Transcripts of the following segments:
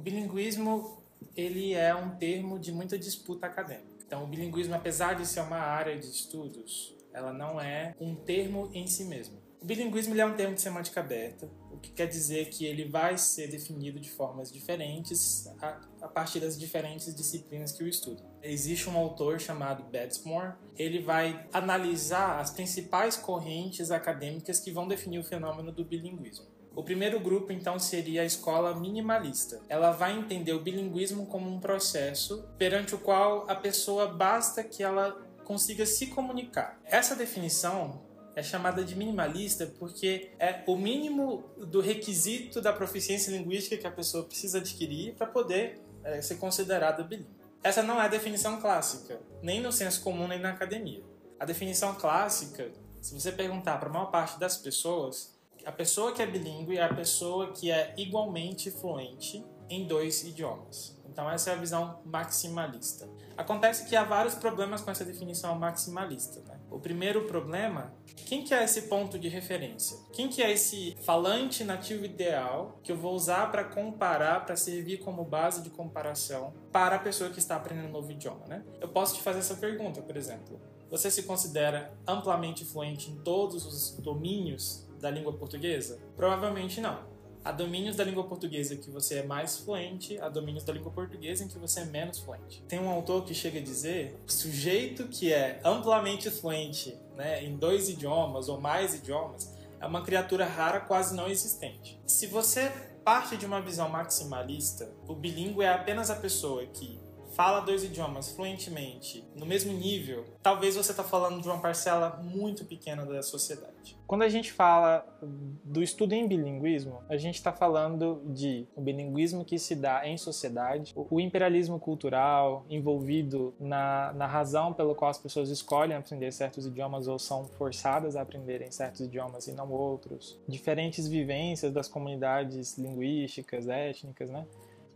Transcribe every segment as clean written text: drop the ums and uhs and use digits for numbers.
bilinguismo, ele é um termo de muita disputa acadêmica. Então, o bilinguismo, apesar de ser uma área de estudos, ela não é um termo em si mesmo. O bilinguismo ele é um termo de semântica aberta, o que quer dizer que ele vai ser definido de formas diferentes a partir das diferentes disciplinas que o estudam. Existe um autor chamado Badsmore, ele vai analisar as principais correntes acadêmicas que vão definir o fenômeno do bilinguismo. O primeiro grupo, então, seria a escola minimalista. Ela vai entender o bilinguismo como um processo perante o qual a pessoa basta que ela consiga se comunicar. Essa definição é chamada de minimalista porque é o mínimo do requisito da proficiência linguística que a pessoa precisa adquirir para poder ser considerada bilíngue. Essa não é a definição clássica, nem no senso comum, nem na academia. A definição clássica, se você perguntar para a maior parte das pessoas, a pessoa que é bilíngue é a pessoa que é igualmente fluente em 2 idiomas. Então essa é a visão maximalista. Acontece que há vários problemas com essa definição maximalista, né? O primeiro problema, quem que é esse ponto de referência? Quem que é esse falante nativo ideal que eu vou usar para comparar, para servir como base de comparação para a pessoa que está aprendendo um novo idioma, né? Eu posso te fazer essa pergunta, por exemplo. Você se considera amplamente fluente em todos os domínios da língua portuguesa? Provavelmente não. Há domínios da língua portuguesa que você é mais fluente, há domínios da língua portuguesa em que você é menos fluente. Tem um autor que chega a dizer que o sujeito que é amplamente fluente, né, em 2 idiomas ou mais idiomas é uma criatura rara, quase não existente. Se você parte de uma visão maximalista, o bilíngue é apenas a pessoa que fala 2 idiomas fluentemente, no mesmo nível, talvez você está falando de uma parcela muito pequena da sociedade. Quando a gente fala do estudo em bilinguismo, a gente está falando de um bilinguismo que se dá em sociedade, o imperialismo cultural envolvido na razão pela qual as pessoas escolhem aprender certos idiomas ou são forçadas a aprenderem certos idiomas e não outros, diferentes vivências das comunidades linguísticas, étnicas, né?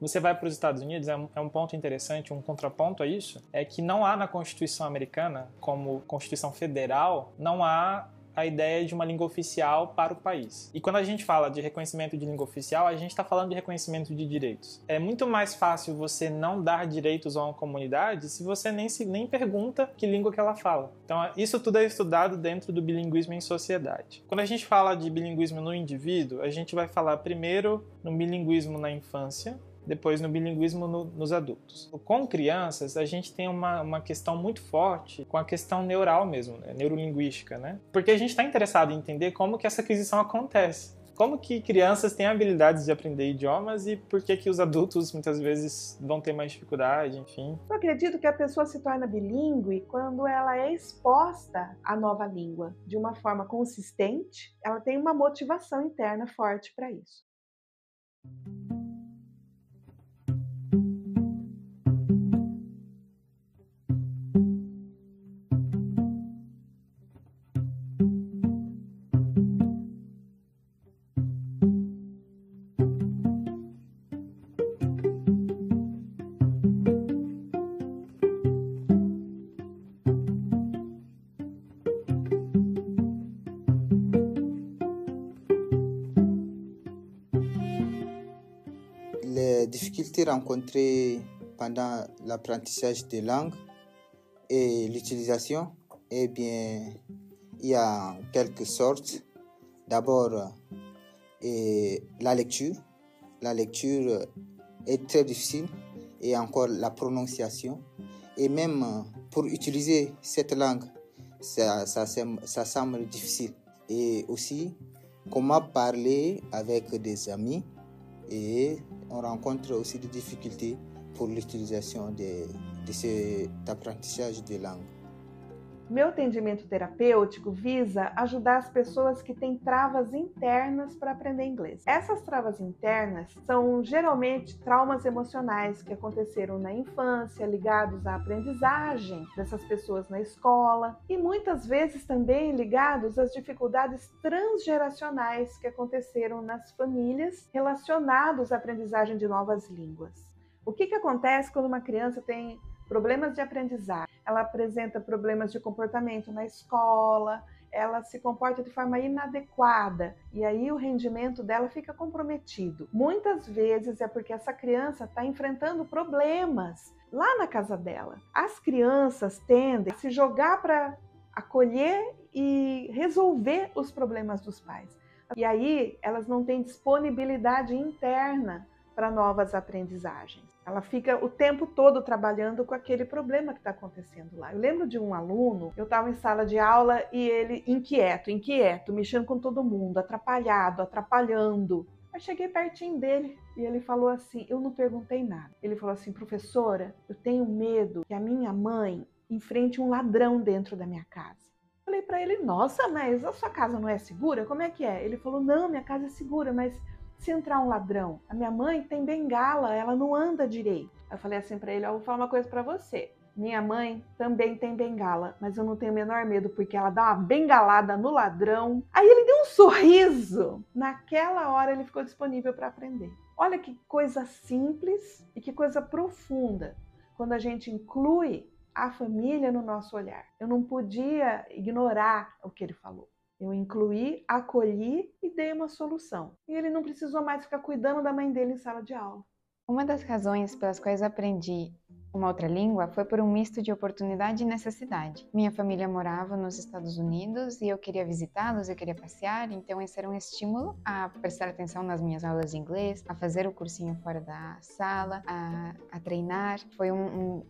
Você vai para os Estados Unidos, é um ponto interessante, um contraponto a isso, é que não há na Constituição americana, como Constituição Federal, não há a ideia de uma língua oficial para o país. E quando a gente fala de reconhecimento de língua oficial, a gente está falando de reconhecimento de direitos. É muito mais fácil você não dar direitos a uma comunidade se você nem pergunta que língua que ela fala. Então, isso tudo é estudado dentro do bilinguismo em sociedade. Quando a gente fala de bilinguismo no indivíduo, a gente vai falar primeiro no bilinguismo na infância, depois no bilinguismo nos adultos. Com crianças, a gente tem uma questão muito forte com a questão neural mesmo, né? Neurolinguística, né? Porque a gente está interessado em entender como que essa aquisição acontece. Como que crianças têm habilidades de aprender idiomas e por que os adultos muitas vezes vão ter mais dificuldade, enfim. Eu acredito que a pessoa se torna bilíngue quando ela é exposta à nova língua de uma forma consistente, ela tem uma motivação interna forte para isso. Les difficultés rencontrées pendant l'apprentissage des langues et l'utilisation, eh bien, il y a en quelque sorte d'abord la lecture. La lecture est très difficile et encore la prononciation. Et même pour utiliser cette langue, ça semble difficile. Et aussi, comment parler avec des amis et on rencontre aussi des difficultés pour l'utilisation de cet apprentissage de langue. Meu atendimento terapêutico visa ajudar as pessoas que têm travas internas para aprender inglês. Essas travas internas são geralmente traumas emocionais que aconteceram na infância, ligados à aprendizagem dessas pessoas na escola e muitas vezes também ligados às dificuldades transgeracionais que aconteceram nas famílias relacionados à aprendizagem de novas línguas. O que acontece quando uma criança tem problemas de aprendizagem? Ela apresenta problemas de comportamento na escola, ela se comporta de forma inadequada e aí o rendimento dela fica comprometido. Muitas vezes é porque essa criança está enfrentando problemas lá na casa dela. As crianças tendem a se jogar para acolher e resolver os problemas dos pais. E aí elas não têm disponibilidade interna para novas aprendizagens. Ela fica o tempo todo trabalhando com aquele problema que está acontecendo lá. Eu lembro de um aluno, eu estava em sala de aula e ele inquieto, mexendo com todo mundo, atrapalhando. Eu cheguei pertinho dele e ele falou assim, eu não perguntei nada. Ele falou assim, professora, eu tenho medo que a minha mãe enfrente um ladrão dentro da minha casa. Eu falei para ele, nossa, mas a sua casa não é segura? Como é que é? Ele falou, não, minha casa é segura, mas se entrar um ladrão, a minha mãe tem bengala, ela não anda direito. Eu falei assim para ele, eu vou falar uma coisa para você. Minha mãe também tem bengala, mas eu não tenho o menor medo porque ela dá uma bengalada no ladrão. Aí ele deu um sorriso. Naquela hora ele ficou disponível para aprender. Olha que coisa simples e que coisa profunda quando a gente inclui a família no nosso olhar. Eu não podia ignorar o que ele falou. Eu incluí, acolhi e dei uma solução. E ele não precisou mais ficar cuidando da mãe dele em sala de aula. Uma das razões pelas quais aprendi uma outra língua foi por um misto de oportunidade e necessidade. Minha família morava nos Estados Unidos e eu queria visitá-los, eu queria passear, então esse era um estímulo a prestar atenção nas minhas aulas de inglês, a fazer o cursinho fora da sala, a treinar. Foi um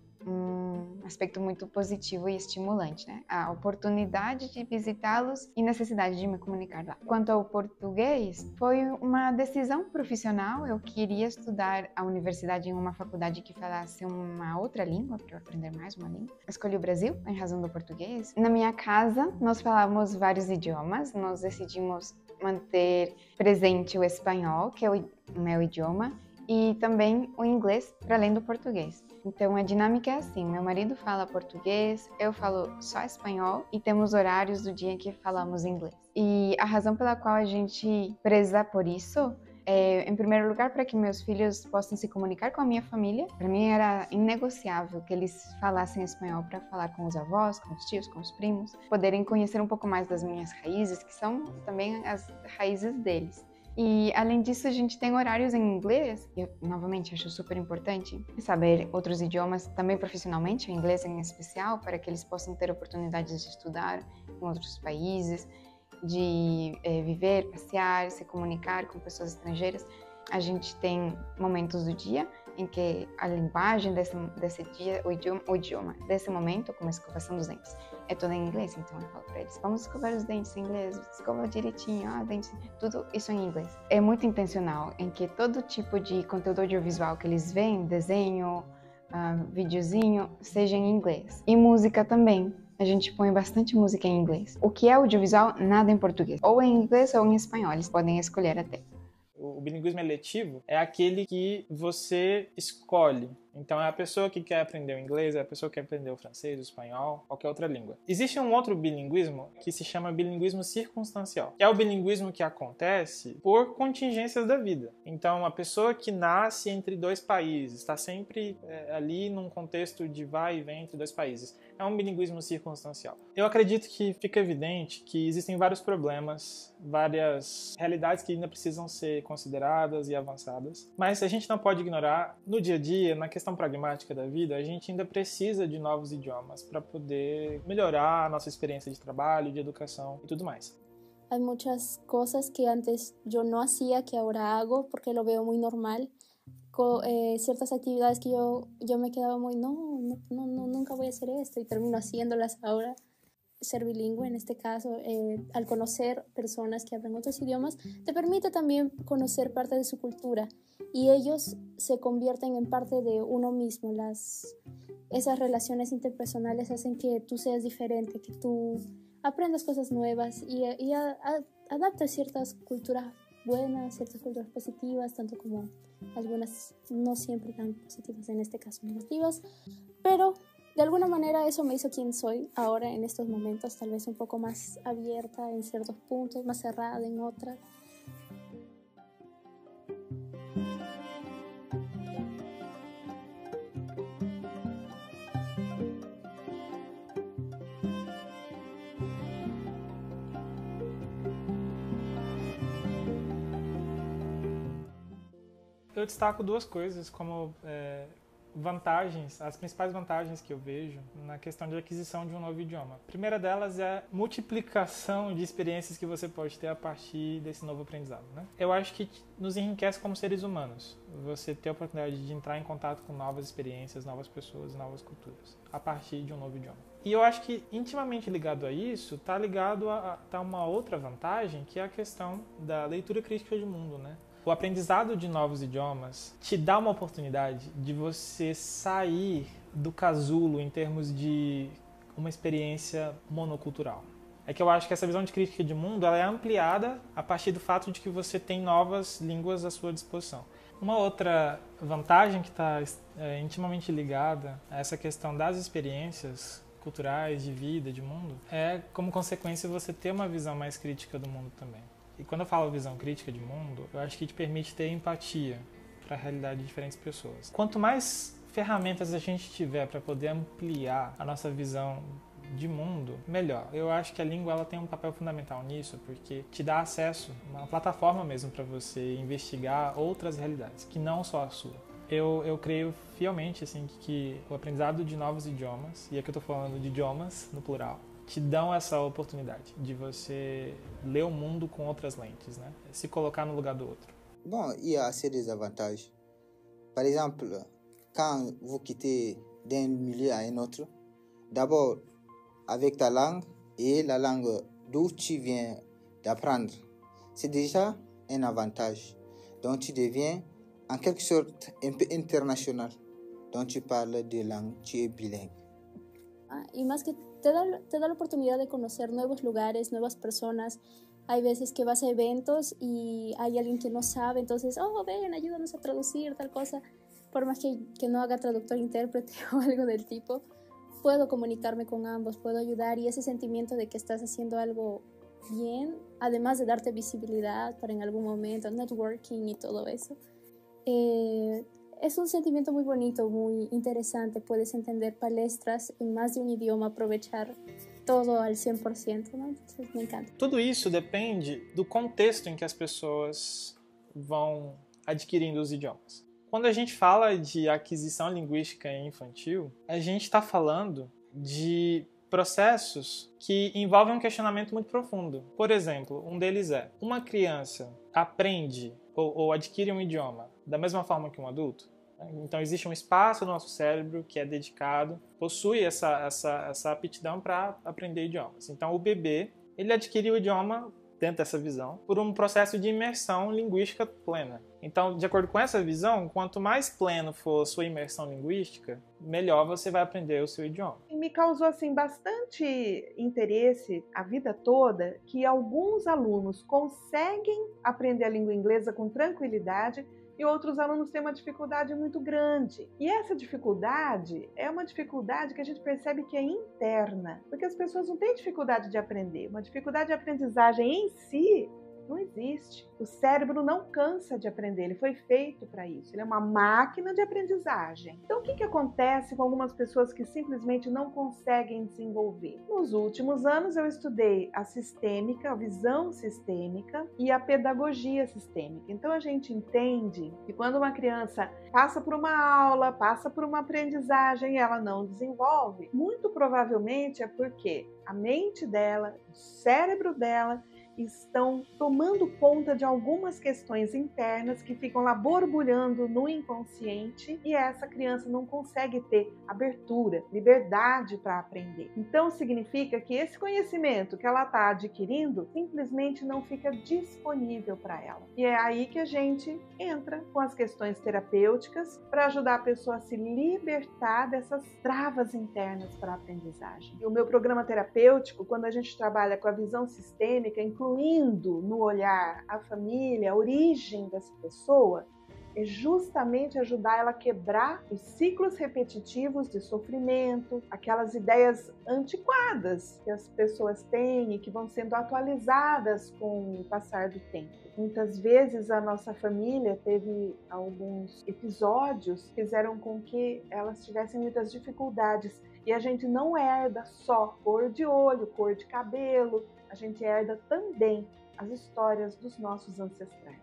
aspecto muito positivo e estimulante, né? A oportunidade de visitá-los e necessidade de me comunicar lá. Quanto ao português, foi uma decisão profissional. Eu queria estudar a universidade em uma faculdade que falasse uma outra língua, para eu aprender mais uma língua. Escolhi o Brasil em razão do português. Na minha casa, nós falávamos vários idiomas. Nós decidimos manter presente o espanhol, que é o meu idioma, e também o inglês, para além do português. Então a dinâmica é assim, meu marido fala português, eu falo só espanhol e temos horários do dia em que falamos inglês. E a razão pela qual a gente preza por isso é, em primeiro lugar, para que meus filhos possam se comunicar com a minha família. Para mim era inegociável que eles falassem espanhol para falar com os avós, com os tios, com os primos, poderem conhecer um pouco mais das minhas raízes, que são também as raízes deles. E, além disso, a gente tem horários em inglês, e eu, novamente, acho super importante saber outros idiomas, também profissionalmente, o inglês em especial, para que eles possam ter oportunidades de estudar em outros países, de viver, passear, se comunicar com pessoas estrangeiras. A gente tem momentos do dia em que a linguagem desse dia, o idioma desse momento, como a escovação dos dentes, é toda em inglês. Então eu falo para eles, vamos escovar os dentes em inglês, escova direitinho, dentes, tudo isso em inglês. É muito intencional em que todo tipo de conteúdo audiovisual que eles veem, desenho, videozinho, seja em inglês. E música também. A gente põe bastante música em inglês. O que é audiovisual, nada em português. Ou em inglês ou em espanhol, eles podem escolher até. O bilinguismo eletivo é aquele que você escolhe. Então é a pessoa que quer aprender o inglês, é a pessoa que quer aprender o francês, o espanhol, qualquer outra língua. Existe um outro bilinguismo que se chama bilinguismo circunstancial. É o bilinguismo que acontece por contingências da vida. Então a pessoa que nasce entre dois países, está sempre ali num contexto de vai e vem entre dois países. É um bilinguismo circunstancial. Eu acredito que fica evidente que existem vários problemas, várias realidades que ainda precisam ser consideradas e avançadas. Mas a gente não pode ignorar, no dia a dia, na questão pragmática da vida, a gente ainda precisa de novos idiomas para poder melhorar a nossa experiência de trabalho, de educação e tudo mais. Hay muchas cosas que antes yo no hacía que ahora hago porque lo veo muy normal. Ciertas actividades que yo me quedaba muy, no, nunca voy a hacer esto y termino haciéndolas ahora. Ser bilingüe en este caso, al conocer personas que hablan otros idiomas, te permite también conocer parte de su cultura y ellos se convierten en parte de uno mismo. Esas relaciones interpersonales hacen que tú seas diferente, que tú aprendas cosas nuevas y adaptes ciertas culturas buenas, ciertas culturas positivas, tanto como algunas no siempre tan positivas, en este caso negativas, pero de alguna manera eso me hizo quien soy ahora en estos momentos, tal vez un poco más abierta en ciertos puntos, más cerrada en otras. Eu destaco duas coisas como vantagens, as principais vantagens que eu vejo na questão de aquisição de um novo idioma. A primeira delas é a multiplicação de experiências que você pode ter a partir desse novo aprendizado, né? Eu acho que nos enriquece como seres humanos, você ter a oportunidade de entrar em contato com novas experiências, novas pessoas, novas culturas, a partir de um novo idioma. E eu acho que intimamente ligado a isso, está ligado a uma outra vantagem, que é a questão da leitura crítica de mundo, né? O aprendizado de novos idiomas te dá uma oportunidade de você sair do casulo em termos de uma experiência monocultural. É que eu acho que essa visão de crítica de mundo ela é ampliada a partir do fato de que você tem novas línguas à sua disposição. Uma outra vantagem que está intimamente ligada a essa questão das experiências culturais, de vida, de mundo, é como consequência você ter uma visão mais crítica do mundo também. E quando eu falo visão crítica de mundo, eu acho que te permite ter empatia para a realidade de diferentes pessoas. Quanto mais ferramentas a gente tiver para poder ampliar a nossa visão de mundo, melhor. Eu acho que a língua ela tem um papel fundamental nisso, porque te dá acesso, uma plataforma mesmo para você investigar outras realidades, que não só a sua. Eu creio fielmente assim, que o aprendizado de novos idiomas, e aqui eu estou falando de idiomas no plural, te dão essa oportunidade de você ler o mundo com outras lentes, né? Se colocar no lugar do outro. Bon, il y a assez des avantages. Par exemple, quand vous quittez d'un milieu à un autre, d'abord avec ta langue et la langue d'où tu viens d'apprendre, c'est déjà un avantage. Donc tu deviens en quelque sorte un peu international. Donc tu parles deux langues, tu es bilingue. Y más que te da la oportunidad de conocer nuevos lugares, nuevas personas. Hay veces que vas a eventos y hay alguien que no sabe, entonces, ven, ayúdanos a traducir tal cosa. Por más que no haga traductor-intérprete o algo del tipo, puedo comunicarme con ambos, puedo ayudar, y ese sentimiento de que estás haciendo algo bien, además de darte visibilidad para en algún momento, networking y todo eso, es un sentimiento muy bonito, muy interesante. Puedes entender palestras en más de un idioma, aprovechar todo al 100%, ¿no? Entonces, me encanta. Tudo isso depende do contexto em que as pessoas vão adquirindo os idiomas. Quando a gente fala de aquisição linguística infantil, a gente está falando de processos que envolvem um questionamento muito profundo. Por exemplo, um deles é: uma criança aprende ou adquire um idioma da mesma forma que um adulto? Então existe um espaço no nosso cérebro que é dedicado, possui essa aptidão para aprender idiomas. Então o bebê, ele adquire o idioma, dentro dessa visão, por um processo de imersão linguística plena. Então, de acordo com essa visão, quanto mais pleno for a sua imersão linguística, melhor você vai aprender o seu idioma. Me causou assim bastante interesse a vida toda que alguns alunos conseguem aprender a língua inglesa com tranquilidade e outros alunos têm uma dificuldade muito grande. E essa dificuldade é uma dificuldade que a gente percebe que é interna, porque as pessoas não têm dificuldade de aprender. Uma dificuldade de aprendizagem em si não existe. O cérebro não cansa de aprender, ele foi feito para isso. Ele é uma máquina de aprendizagem. Então, o que acontece com algumas pessoas que simplesmente não conseguem desenvolver? Nos últimos anos, eu estudei a sistêmica, a visão sistêmica e a pedagogia sistêmica. Então, a gente entende que quando uma criança passa por uma aula, passa por uma aprendizagem e ela não desenvolve, muito provavelmente é porque a mente dela, o cérebro dela, estão tomando conta de algumas questões internas que ficam lá borbulhando no inconsciente e essa criança não consegue ter abertura, liberdade para aprender. Então significa que esse conhecimento que ela está adquirindo simplesmente não fica disponível para ela. E é aí que a gente entra com as questões terapêuticas para ajudar a pessoa a se libertar dessas travas internas para a aprendizagem. E o meu programa terapêutico, quando a gente trabalha com a visão sistêmica, incluindo no olhar a família, a origem dessa pessoa, é justamente ajudar ela a quebrar os ciclos repetitivos de sofrimento, aquelas ideias antiquadas que as pessoas têm e que vão sendo atualizadas com o passar do tempo. Muitas vezes a nossa família teve alguns episódios que fizeram com que elas tivessem muitas dificuldades e a gente não herda só cor de olho, cor de cabelo, a gente herda também as histórias dos nossos ancestrais.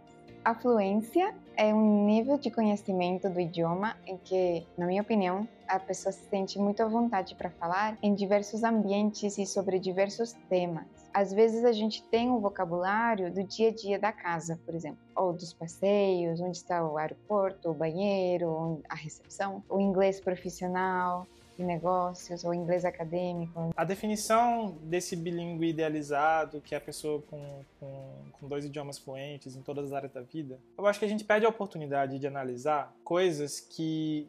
A fluência é um nível de conhecimento do idioma em que, na minha opinião, a pessoa se sente muito à vontade para falar em diversos ambientes e sobre diversos temas. Às vezes a gente tem um vocabulário do dia a dia da casa, por exemplo, ou dos passeios, onde está o aeroporto, o banheiro, a recepção, o inglês profissional, de negócios ou inglês acadêmico. A definição desse bilíngue idealizado, que é a pessoa com 2 idiomas fluentes em todas as áreas da vida, eu acho que a gente perde a oportunidade de analisar coisas que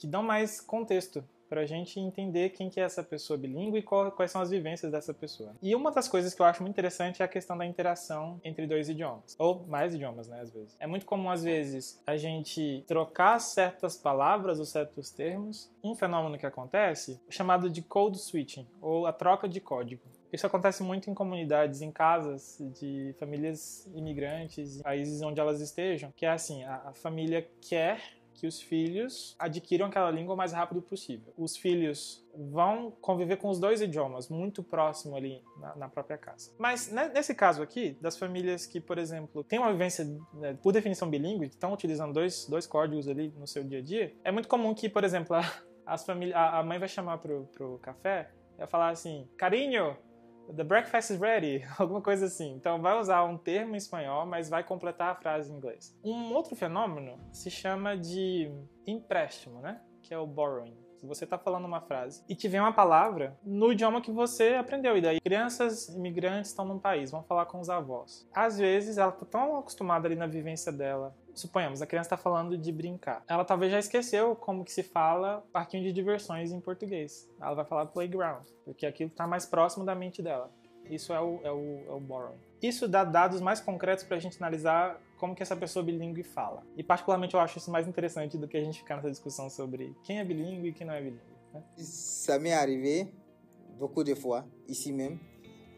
dão mais contexto para a gente entender quem que é essa pessoa bilíngue e quais são as vivências dessa pessoa. E uma das coisas que eu acho muito interessante é a questão da interação entre 2 idiomas, ou mais idiomas, né, às vezes. É muito comum, às vezes, a gente trocar certas palavras ou certos termos. Um fenômeno que acontece é chamado de code switching, ou a troca de código. Isso acontece muito em comunidades, em casas de famílias imigrantes, em países onde elas estejam, que é assim, a família quer que os filhos adquiram aquela língua o mais rápido possível. Os filhos vão conviver com os 2 idiomas, muito próximo ali na própria casa. Mas nesse caso aqui, das famílias que, por exemplo, têm uma vivência, né, por definição bilíngue, que estão utilizando dois códigos ali no seu dia a dia, é muito comum que, por exemplo, a mãe vai chamar pro café e vai falar assim, carinho, the breakfast is ready, alguma coisa assim. Então vai usar um termo em espanhol, mas vai completar a frase em inglês. Um outro fenômeno se chama de empréstimo, né? Que é o borrowing. Se você está falando uma frase e te vem uma palavra no idioma que você aprendeu, e daí crianças imigrantes estão num país, vão falar com os avós. Às vezes ela está tão acostumada ali na vivência dela. Suponhamos, a criança está falando de brincar. Ela talvez já esqueceu como que se fala parquinho de diversões em português. Ela vai falar playground, porque aquilo está mais próximo da mente dela. Isso é o borrowing. Isso dá dados mais concretos para a gente analisar como que essa pessoa bilíngue fala. E particularmente eu acho isso mais interessante do que a gente ficar nessa discussão sobre quem é bilíngue e quem não é bilíngue, né? Ça m'est arrivé beaucoup de fois, ici même.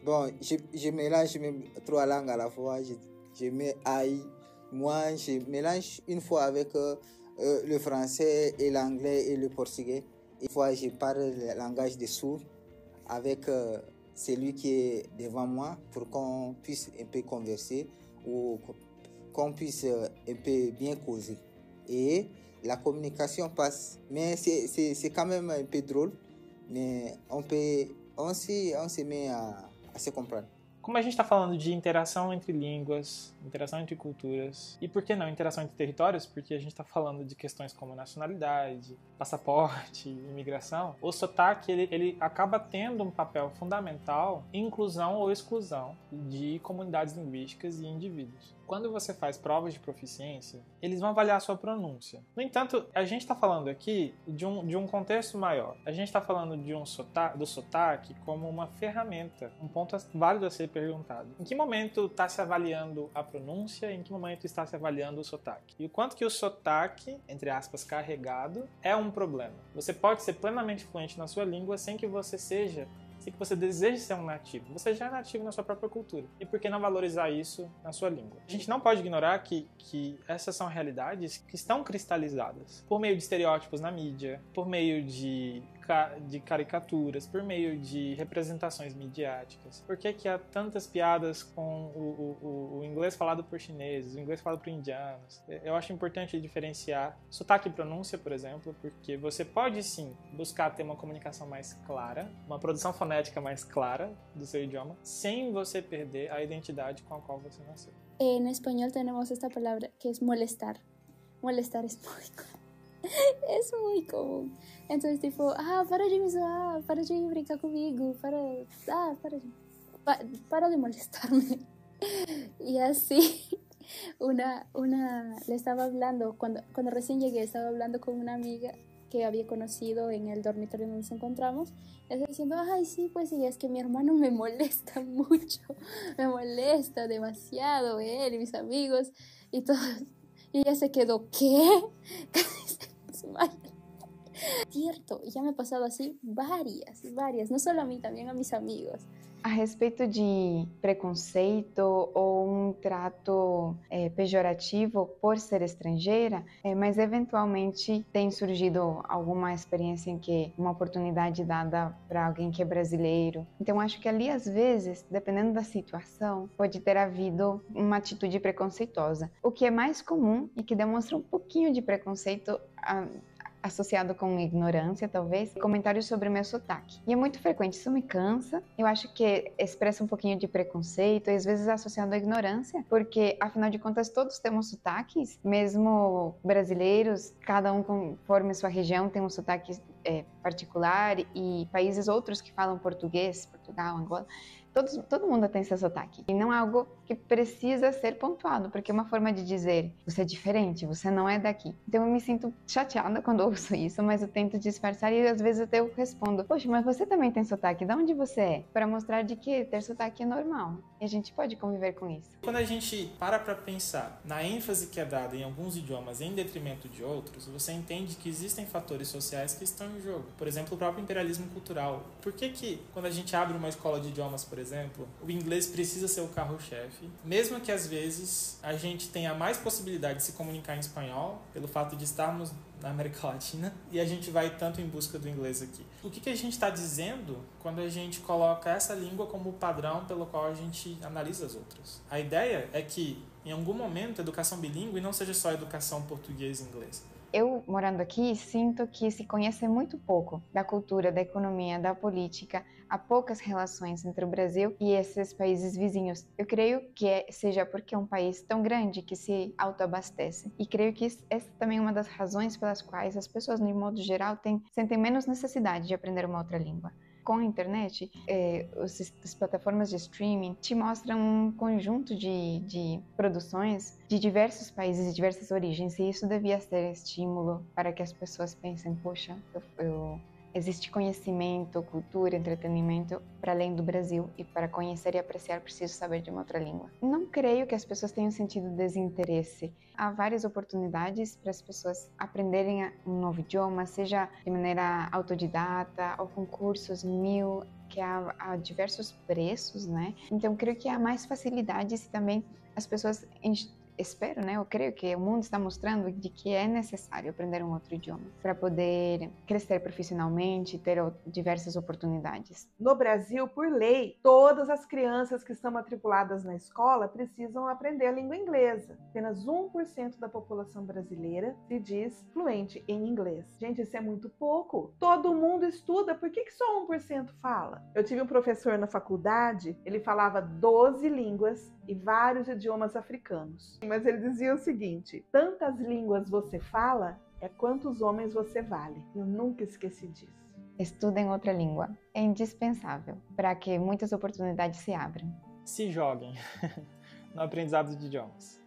Bon, je mélange même 3 langues à la fois. Je mets AI. Moi, je mélange une fois avec le français et l'anglais et le portugais. Une fois, je parle le langage des sourds avec celui qui est devant moi pour qu'on puisse un peu converser ou qu'on puisse un peu bien causer. Et la communication passe. Mais c'est quand même un peu drôle, mais on se met à se comprendre. Como a gente está falando de interação entre línguas, interação entre culturas, e por que não interação entre territórios? Porque a gente está falando de questões como nacionalidade, passaporte, imigração. O sotaque ele acaba tendo um papel fundamental em inclusão ou exclusão de comunidades linguísticas e indivíduos. Quando você faz provas de proficiência, eles vão avaliar a sua pronúncia. No entanto, a gente está falando aqui de um contexto maior. A gente está falando do sotaque como uma ferramenta, um ponto válido a ser perguntado. Em que momento está se avaliando a pronúncia? Em que momento está se avaliando o sotaque? E o quanto que o sotaque, entre aspas, carregado, é um problema. Você pode ser plenamente fluente na sua língua sem que você deseje ser um nativo. Você já é nativo na sua própria cultura. E por que não valorizar isso na sua língua? A gente não pode ignorar que essas são realidades que estão cristalizadas por meio de estereótipos na mídia, por meio de caricaturas, por meio de representações midiáticas. Por que há tantas piadas com o inglês falado por chineses, o inglês falado por indianos? Eu acho importante diferenciar sotaque e pronúncia, por exemplo, porque você pode sim buscar ter uma comunicação mais clara, uma produção fonética mais clara do seu idioma, sem você perder a identidade com a qual você nasceu. En español tenemos esta palabra que es molestar. Molestar es muy común. Entonces, tipo, para de me zoar, para de brincar conmigo, para de molestarme. Y así, le estaba hablando, cuando recién llegué, estaba hablando con una amiga que había conocido en el dormitorio donde nos encontramos. Le estaba diciendo, ay, sí, pues sí, es que mi hermano me molesta mucho, me molesta demasiado, él y mis amigos, y todos. Y ella se quedó, ¿qué? Casi se desmaya. Cierto, ya me ha pasado así varias, no solo a mí, también a mis amigos. A respeito de preconceito ou um trato pejorativo por ser estrangeira, mas eventualmente tem surgido alguma experiência em que uma oportunidade dada para alguém que é brasileiro. Então acho que ali às vezes, dependendo da situação, pode ter havido uma atitude preconceituosa. O que é mais comum e que demonstra um pouquinho de preconceito associado com ignorância, talvez, comentários sobre o meu sotaque. E é muito frequente, isso me cansa. Eu acho que expressa um pouquinho de preconceito, e às vezes associado à ignorância, porque, afinal de contas, todos temos sotaques, mesmo brasileiros, cada um conforme sua região tem um sotaque particular, e países outros que falam português, Portugal, Angola, todo mundo tem seu sotaque. E não é algo que precisa ser pontuado, porque é uma forma de dizer, você é diferente, você não é daqui. Então eu me sinto chateada quando ouço isso, mas eu tento disfarçar e às vezes até eu respondo, poxa, mas você também tem sotaque, de onde você é? Para mostrar de que ter sotaque é normal. E a gente pode conviver com isso. Quando a gente para pensar na ênfase que é dada em alguns idiomas em detrimento de outros, você entende que existem fatores sociais que estão em jogo. Por exemplo, o próprio imperialismo cultural. Por que quando a gente abre uma escola de idiomas, por exemplo, o inglês precisa ser o carro-chefe, mesmo que às vezes a gente tenha mais possibilidade de se comunicar em espanhol, pelo fato de estarmos na América Latina, e a gente vai tanto em busca do inglês aqui. O que a gente está dizendo quando a gente coloca essa língua como padrão pelo qual a gente analisa as outras? A ideia é que, em algum momento, a educação bilíngue não seja só educação português e inglês. Eu, morando aqui, sinto que se conhece muito pouco da cultura, da economia, da política. Há poucas relações entre o Brasil e esses países vizinhos. Eu creio que seja porque é um país tão grande que se autoabastece. E creio que essa também é uma das razões pelas quais as pessoas, de modo geral, sentem menos necessidade de aprender uma outra língua. Com a internet, as plataformas de streaming te mostram um conjunto de produções de diversos países e diversas origens, e isso devia ser estímulo para que as pessoas pensem, poxa, existe conhecimento, cultura, entretenimento para além do Brasil, e para conhecer e apreciar preciso saber de uma outra língua. Não creio que as pessoas tenham sentido desinteresse. Há várias oportunidades para as pessoas aprenderem um novo idioma, seja de maneira autodidata ou com cursos que há diversos preços, né? Então creio que há mais facilidades e também as pessoas espero, né? Eu creio que o mundo está mostrando de que é necessário aprender um outro idioma para poder crescer profissionalmente e ter diversas oportunidades. No Brasil, por lei, todas as crianças que estão matriculadas na escola precisam aprender a língua inglesa. Apenas 1% da população brasileira se diz fluente em inglês. Gente, isso é muito pouco. Todo mundo estuda, por que só 1% fala? Eu tive um professor na faculdade, ele falava 12 línguas e vários idiomas africanos. Mas ele dizia o seguinte: tantas línguas você fala, é quantos homens você vale. Eu nunca esqueci disso. Estudem outra língua. É indispensável para que muitas oportunidades se abram. Se joguem no aprendizado de idiomas.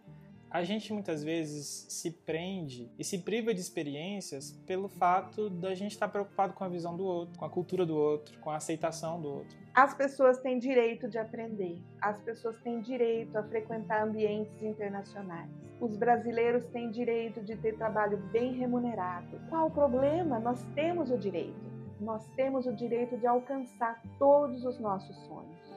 A gente muitas vezes se prende e se priva de experiências pelo fato da gente estar preocupado com a visão do outro, com a cultura do outro, com a aceitação do outro. As pessoas têm direito de aprender. As pessoas têm direito a frequentar ambientes internacionais. Os brasileiros têm direito de ter trabalho bem remunerado. Qual o problema? Nós temos o direito. Nós temos o direito de alcançar todos os nossos sonhos.